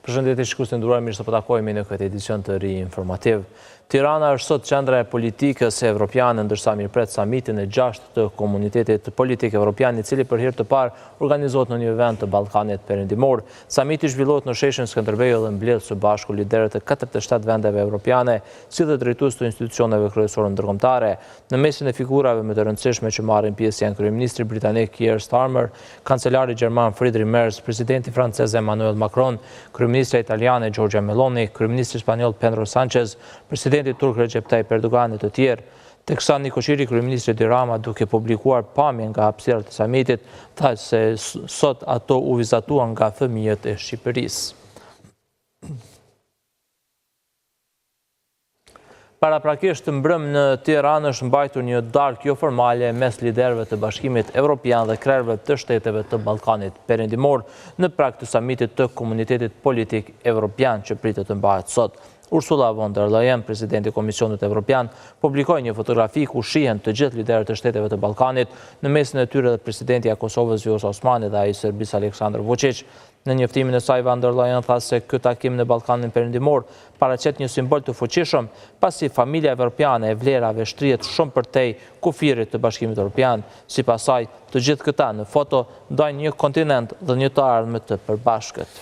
Përshëndetje shikues të nderuar, mirë se po takohemi në këtë edicion të ri informativ. Tirana është sot qendra e politikës evropiane, ndërsa mirëpret samitin e 6 të komunitetit politik evropian, i cili për herë të parë organizohet në një vend të Ballkanit Perëndimor. Samiti zhvillohet në sheshin Skënderbeu dhe mbledh së bashku liderët e 47 vendeve evropiane, si dhe drejtues të institucioneve kryesore ndërkombëtare. Në mesin e figurave më të rëndësishme që marrin pjesë janë kryeministri britanik Keir Starmer, kancelari gjerman Friedrich Merz, presidenti francez Emmanuel Macron, kryeministra italiane Giorgia Meloni, kryeministri spanjoll Pedro Sanchez, presidenti turk Recep Tayyip Erdogan e të tjerë, teksa Nikoqiri, kryeministri Edi Rama, duke publikuar pamje nga hapësirat e samitit, tha se sot ato u vizatuan nga fëmijët e Shqipërisë. Paraprakisht mbrëm në Tiranë është mbajtur një darkë jo formale mes liderëve të Bashkimit Evropian dhe krerëve të shteteve të Ballkanit Perëndimor në prag të samitit të Komunitetit Politik Evropian që pritet të mbahet sot. Ursula von der Leyen, presidenti i Komisionit Evropian, publikoi një fotografi ku shihen të gjithë liderët e shteteve të Ballkanit, në mesin e tyre dhe presidenti i Kosovës Vjosa Osmani dhe ai i Serbisë Aleksandar Vučić. Në njoftimin e saj, von der Leyen tha se ky takim në Ballkanin Perëndimor paraqet një simbol të fuqishëm, pasi familja evropiane e vlerave shtrihet shumë përtej kufirit të Bashkimit Evropian. Sipas saj, të gjithë këta në foto ndajnë një kontinent dhe një të ardhmë të përbashkët.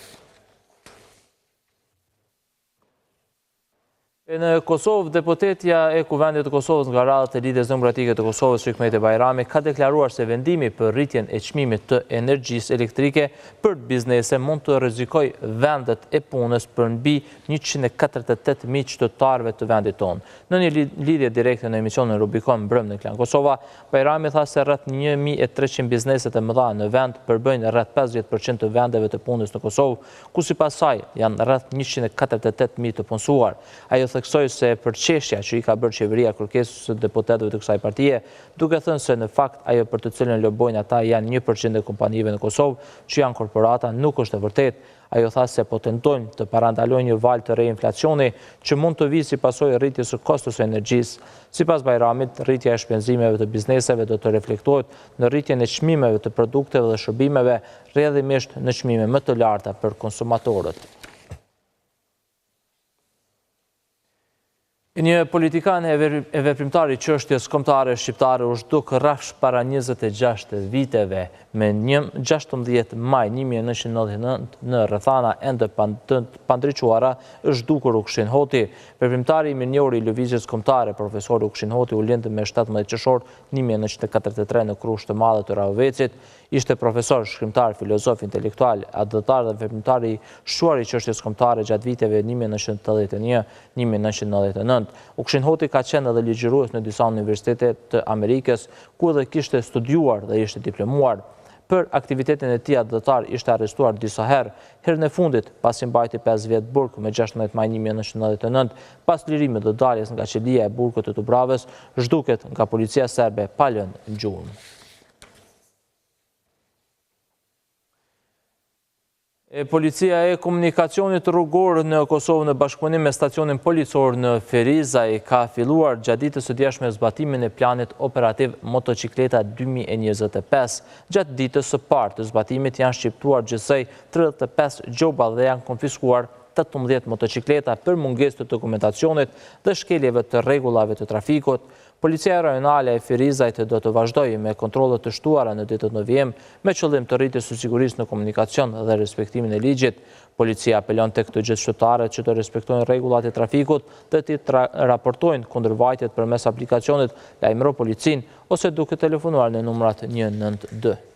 Në Kosovë, deputetja e Kuvendit të Kosovës nga radhët e Lidhjes Demokratike të Kosovës, Fikmete Bajrami, ka deklaruar se vendimi për rritjen e çmimit të energjisë elektrike për biznese mund të rrezikojë vendet e punës për mbi 148.000 qytetarëve të vendit tonë. Në një lidhje direkte në emisionin Rubicon mbrëm në Klan Kosova, Bajrami tha se rreth 1.300 bizneset e mëdha në vend përbëjnë rreth 50% të vendeve të punës në Kosovë, ku sipas saj janë rreth 148.000 të punësuar. Ajo theksoi se përqeshja që i ka bërë qeveria kërkesës së deputetëve të kësaj partie, duke thënë se në fakt ajo për të cilën lobojnë ata janë 1% e kompanive në Kosovë që janë korporata, nuk është e vërtetë. Ajo tha se po tentojnë të parandalojnë një valë të reinflacioni që mund të vijë si pasojë rritjes së kostos së energjisë. Sipas Bajramit, rritja e shpenzimeve të bizneseve do të reflektohet në rritjen e çmimeve të produkteve dhe shërbimeve, rrjedhimisht në çmime më të larta për konsumatorët. Një politikan e veprimtar i çështjes kombëtare shqiptare u zhduk rrafsh para 26 viteve me 16 maj 1999 në rrethana ende pandriçuara është zhdukur Ukshin Hoti. Veprimtari i mirënjohur i lëvizjes kombëtare, profesori Ukshin Hoti, u lindë me 17 qershor 1943 në Krusht të Madhe të Rahovecit. Ishte profesor, shkrimtar, filozof, intelektual, adhëtar dhe veprimtar i shquar i çështjes kombëtare gjatë viteve 1981-1999. Ukshin Hoti ka qenë edhe ligjërues në disa universitete të Amerikës, ku edhe kishte studiuar dhe ishte diplomuar. Për aktivitetin e tij adhëtar ishte arrestuar disa herë. Herën e fundit, pasi mbajti 5 vjet burg me 16 maj 1999, pas lirimit dhe daljes nga qelia e burgut të Dubravës, zhduket nga policia serbe pa lënë gjurmë. Policia e komunikacionit rrugor në Kosovë në bashkëpunim me stacionin policor në Ferizaj ka filluar gjatë ditës së djeshme zbatimin e planit operativ Motocikleta 2025. Gjatë ditës së parë të zbatimit janë shqiptuar gjithsej 35 gjoba dhe janë konfiskuar 18 motocikleta për mungesë të dokumentacionit dhe shkeljeve të rregullave të trafikut. Policia rajonale e Ferizajt do të vazhdojë me kontrollet të shtuara në ditët në vijim me qëllim të rritjes së sigurisë në komunikacion dhe respektimin e ligjit. Policia apelon tek të gjithë qytetarët që të respektojnë rregullat e trafikut dhe të raportojnë kundërvajtjet përmes aplikacionit Lajmëro Policin ose duke telefonuar në numrat 192.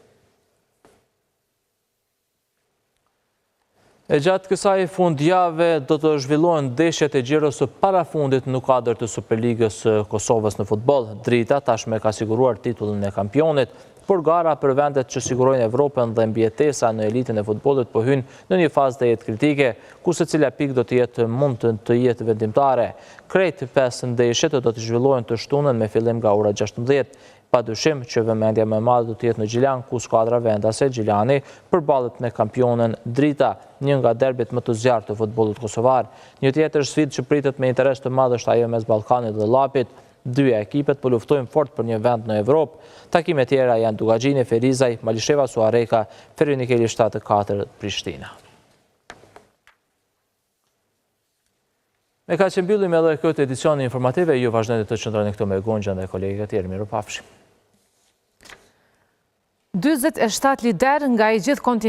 E gjatë kësaj fundjave do të zhvillohen ndeshjet e gjirës së parafundit në kuadër të Superligës së Kosovës në futboll. Drita tashmë ka siguruar titullin e kampionit, por gara për vendet që sigurojnë Evropën dhe mbijetesa në elitën e futbollit po hynë në një fazë të jetë kritike, ku secila pikë do të jetë mund të jetë vendimtare. Krejt 5 ndeshjet do të zhvillohen të shtunën me fillim nga ora 16. Padyshim që vëmendja më e madhe do të jetë në Gjilan, ku skuadra vendase Gjilani përballet me kampionën Drita, një nga derbit më të zjarrt të futbollit kosovar. Një tjetër sfidë që pritet me interes të madh është ajo mes Ballkanit dhe Llapit. Dyja ekipet po luftojnë fort për një vend në Evropë. Takimet tjera janë Dugagjini, Ferizaj, Malisheva, Suareka, Ferri Nikeli 74, Prishtina. Me ka që mbyllim edhe këtë edicion informative, ju vazhdojnë të qëndroni këtu me Gonxha dhe kolegët tjerë. Miru pafshim. 47 lider nga i gjithë kontinentin